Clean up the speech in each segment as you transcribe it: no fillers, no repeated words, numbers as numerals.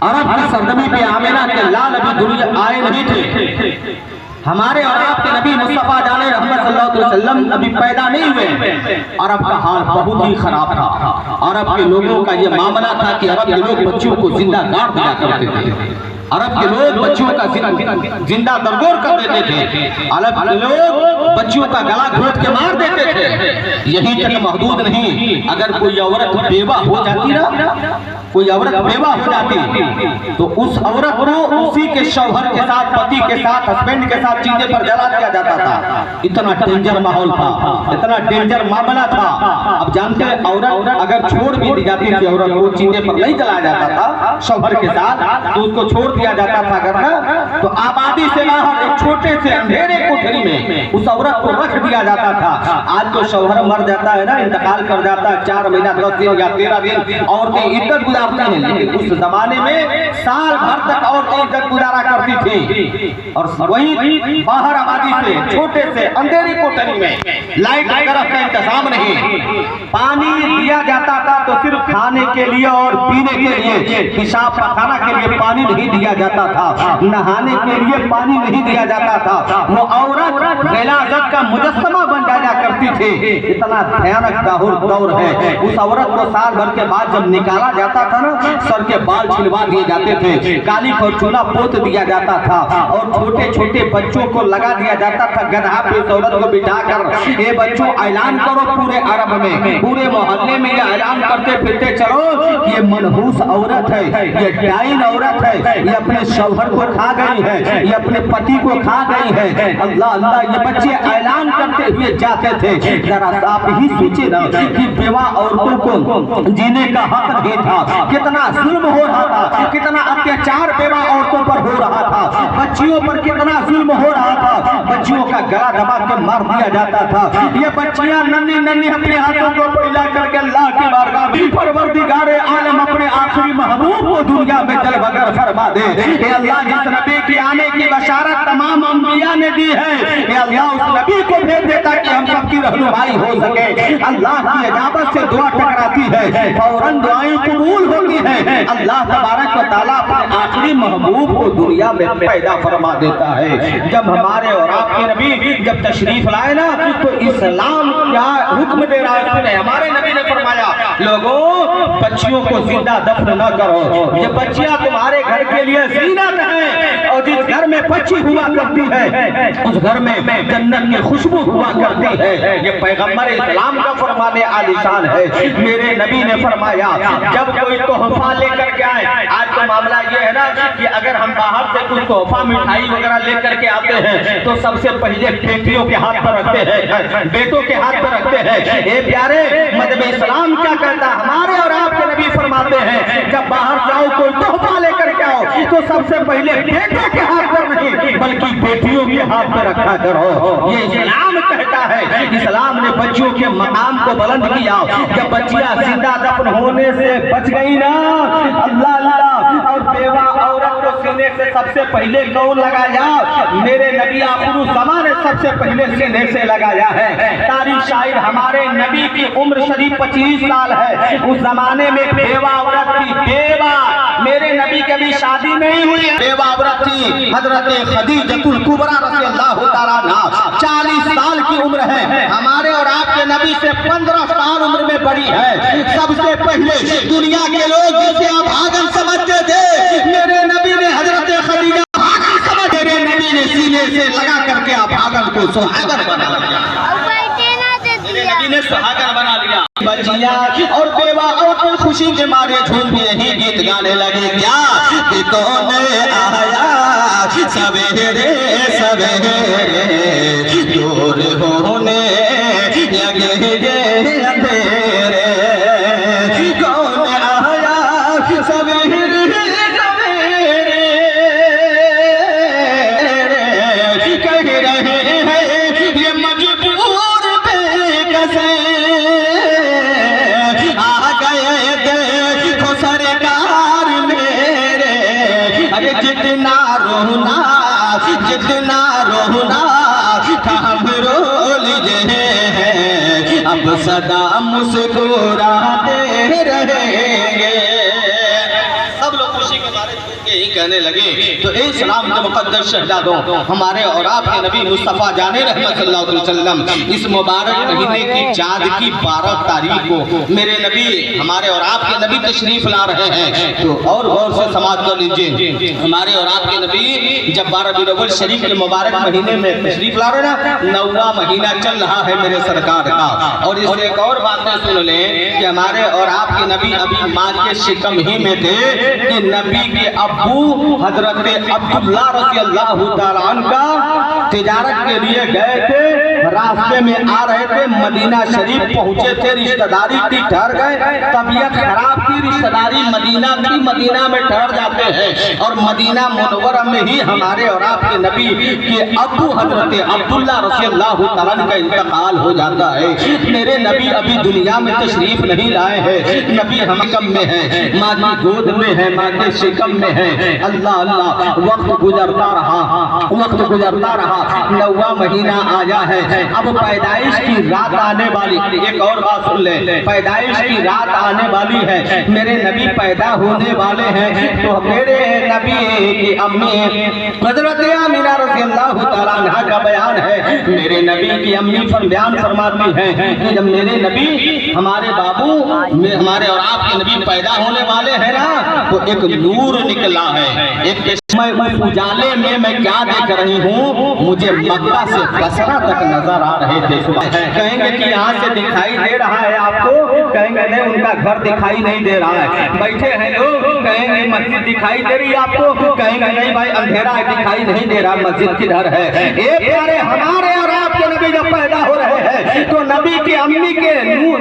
अरब की सरजमी पे आमिना के लाल अभी दुनिया आए नहीं थे। हमारे और आपके नबी मुस्तफा जाने रहमत सल्लल्लाहु अलैहि वसल्लम अभी पैदा नहीं हुए। अरब का हाल बहुत ही खराब था। अरब के लोगों का ये मामला था कि अरब के लोग बच्चों को जिंदा गाड़ दिया करते थे। अरब के लोग बच्चों का जिंदा दरगोर कर देते थे। अरब के लोग बच्चों का गला घोट के मार देते थे। यहीं तक महदूद नहीं, अगर कोई औरत बेवा हो जाती ना, कोई औरत बेवा हो जाती तो उस औरत को उसी के शौहर के साथ, पति के साथ, हस्बैंड के साथ चीजे पर जला दिया जाता था। इतना डेंजर माहौल था, इतना डेंजर मामला था। अब जानते हैं औरत अगर छोड़ भी दी जाती थी, औरत को चीजे पर नहीं जलाया जाता था शौहर के साथ, तो उसको छोड़ दिया जाता था। अगर ना तो आबादी से बाहर एक छोटे से अंधेरे कोठरी में उस औरत को रख दिया जाता था। आज तो शौहर मर जाता है ना, इंतकाल कर जाता है, 4 महीना 10 दिन या 13 दिन औरतें इज्जत गुजारती हैं। लेकिन उस जमाने में साल भर तक औरतें इज्जत गुजारा करती थी। और वही बाहर आबादी से छोटे से अंधेरी कोठरी में लाइट वगैरह का इंतजाम नहीं, पानी दिया जाता था तो सिर्फ खाने के लिए और पीने के लिए, पेशाब पखाना के लिए पानी नहीं दिया जाता था, नहाने के लिए पानी नहीं दिया जाता था। वो औरत गैलाजत का मुजस्समा बन जाया करती थी। इतना भयानक दौर है। उस औरत को साल भर के बाद जब निकाला जाता था ना, सर के बाल छिलवा दिए जाते थे, काली और चूना पोत दिया जाता था और छोटे छोटे बच्चों को लगा दिया जाता था गधा पे उस औरत को बिठाकर, ये बच्चों ऐलान करो पूरे अरब में, पूरे मोहल्ले में ये ऐलान करते फिरते चलो ये मनहूस औरत है, ये डाइन औरत है, ये अपने शौहर को खा गई है, ये अपने पति को खा गई है। अल्लाह अल्लाह, ये बच्चे ऐलान करते हुए जाते थे। जरा आप ही सोचिए ना कि बेवा औरतों को जीने का हक नहीं था, कितना जुल्म हो रहा था, कितना अत्याचार बेवा औरतों पर हो रहा था, बच्चियों पर कितना जुल्म हो रहा था, बच्चियों का गला दबा के मार दिया जाता था। ये बच्चियां नन्ही नन्ही अपने हाथों को फैला करके अल्लाह की बारगाह में परवरदिगारे आलम अपने आखिरी महबूब को दुनिया में जल बगर फरमा दे। ये अल्लाह जिस नबी के आने की बशारत तमाम अंबिया ने दी है, ये अल्लाह उस नबी को भेज देता कि हम सबकी रहनुमाई हो सके। अल्लाह की इजाजत से दुआ टकराती है, फौरन दुआएं कबूल होती है। अल्लाह तबारक व तआला अपने आखिरी महबूब को दुनिया में पैदा फरमा देता है। जब हमारे और आपके नबी जब तशरीफ लाए ना, तो इस्लाम क्या हुक्म दे रहा है? हमारे नबी ने फरमाया, लोगों बच्चियों को जिंदा दफन न करो, ये बच्चियां तुम्हारे घर के लिए जीनत है, और जिस घर में बच्ची हुआ करती है उस घर में जन्नत की खुशबू हुआ करती है। ये पैगंबर इस्लाम का फरमाने आलिशान है। मेरे नबी ने फरमाया, जब कोई तोहफा लेकर के आए, आज तो मामला ये है ना कि अगर हम बाहर से कुछ तोहफा मिठाई वगैरह लेकर के आते हैं तो सबसे पहले बेटियों के हाथ पर रखते हैं, बेटों के हाथ पर रखते हैं। ये प्यारे मजहब इस्लाम क्या कहता है? हमारे और आपके नबी फरमाते हैं, जब बाहर जाओ कोई तोहफा लेकर के आओ तो सबसे पहले बेटों के हाथ पर नहीं बल्कि बेटियों के हाथ पर रखा करो। ये इस्लाम कहता है। इस्लाम ने बच्चियों के मकाम को बुलंद किया। जब बच्चियां जिंदा दफन होने से बच गई ना, अल्लाह अल्लाह, और बेवा औरत को सीने से सबसे पहले कौन लगाया? मेरे नबी आखिरी ज़माने सबसे पहले सीने से लगाया है। तारीख शायद हमारे नबी की उम्र शरीफ 25 साल है। उस जमाने में बेवा औरत थी, बेवा, मेरे नबी कभी शादी नहीं हुई, बेवा औरत थी हजरत खदीजतुल कुबरा रज़ियल्लाहु ताला अन्हा। 40 साल की उम्र है। हमारे और आपके नबी से 15 साल उम्र में बड़ी है। सबसे पहले दुनिया के लोग जिसे आप आगन समझते थे, मेरे नबी ने हजरत खदीजा आगन समझ, मेरे नबी ने सीने से लगा करके आप आगन को सुहागन बना दिया। मेरे नबी ने सुहागन बना दिया। बच्चियां और बेवा और खुशी के मारे झूम यही गीत गाने लगे, क्या कि कौन आया सवेरे सवेरे दूर होने लगे अंधेरे, कौन आया सवेरे सवेरे कह रहे हैं ये मजबूर बेकसे आ गए देखो सरकार मेरे। अरे जितना रोना हम रो लीजिए अब सदा यही कहने लगे तो इस्लाम के मुकद्दस शहजादों हमारे और आपके नबी मुस्तफ़ा जाने रहमत सल्लल्लाहु अलैहि वसल्लम इस मुबारक महीने की चाँद की 12 तारीख को मेरे नबी हमारे और आपके नबी तशरीफ ला रहे हैं। तो और गौर से समाप्त कर लीजिए, हमारे और आपके नबी जब 12 रबीउल शरीफ के मुबारक महीने में तशरीफ ला रहे ना, 9वां महीना चल रहा है मेरे सरकार का। और इससे एक और बात सुन लें कि हमारे और आपके नबी अभी माँ के शिकम ही में थे कि नबी के अब्बू हजरत अब्दुल्लाह रज़ियल्लाहु ताला अन्हु का तिजारत के लिए गए थे, रास्ते में आ रहे थे, मदीना शरीफ पहुंचे थे, रिश्तेदारी थी, ठहर गए, तबीयत खराब थी, रिश्तेदारी मदीना थी, मदीना में ठहर जाते हैं और मदीना मुनव्वरा में ही हमारे और आपके नबी के अब्बू हजरत अब्दुल्लाह रज़ियल्लाहु ताला अन्हु का इंतकाल हो जाता है। मेरे नबी अभी दुनिया में तशरीफ नहीं लाए हैं, नबी हम कम में है, माँ की गोद में है, माँ के शिकम में है। अल्लाह अल्लाह, वक्त गुजरता रहा, वक्त गुजरता रहा, 9वां महीना आया है, अब पैदाइश की रात आने वाली। एक और बात सुन ले, पैदाइश की रात आने वाली है, मेरे नबी पैदा होने वाले हैं। तो मेरे नबी की अम्मी हज़रत आमिना रज़ियल्लाहु ताला अन्हा का बयान है, मेरे नबी की अम्मी बयान फरमाती हैं कि जब मेरे नबी हमारे बाबू हमारे और आपके नबी पैदा होने वाले हैं ना, तो एक नूर निकला है, एक मैं उजाले में मैं क्या देख रही हूँ, मुझे मक्का से बसरा तक नजर आ रहे थे। कहेंगे कि यहाँ से दिखाई दे रहा है आपको, कहेंगे नहीं उनका घर दिखाई नहीं दे रहा है, बैठे हैं लोग, कहेंगे मस्जिद दिखाई दे रही है आपको, कहेंगे नहीं भाई अंधेरा दिखाई नहीं दे रहा, मस्जिद किधर है। एक प्यारे हमारे और आपके नबी जब पैदा हो रहे हैं तो नबी की अम्मी के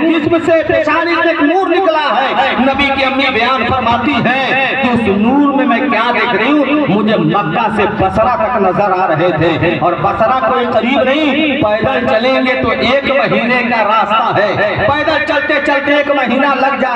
जिस्म से पेशानी से एक नूर निकला है। नबी की अम्मी बयान फरमाती है कि उस नूर में मैं क्या देख रही हूँ, मुझे मक्का से बसरा तक नजर आ रहे थे। और बसरा कोई करीब नहीं, पैदल चलेंगे तो 1 महीने का रास्ता है, पैदल चलते चलते 1 महीना लग जाए।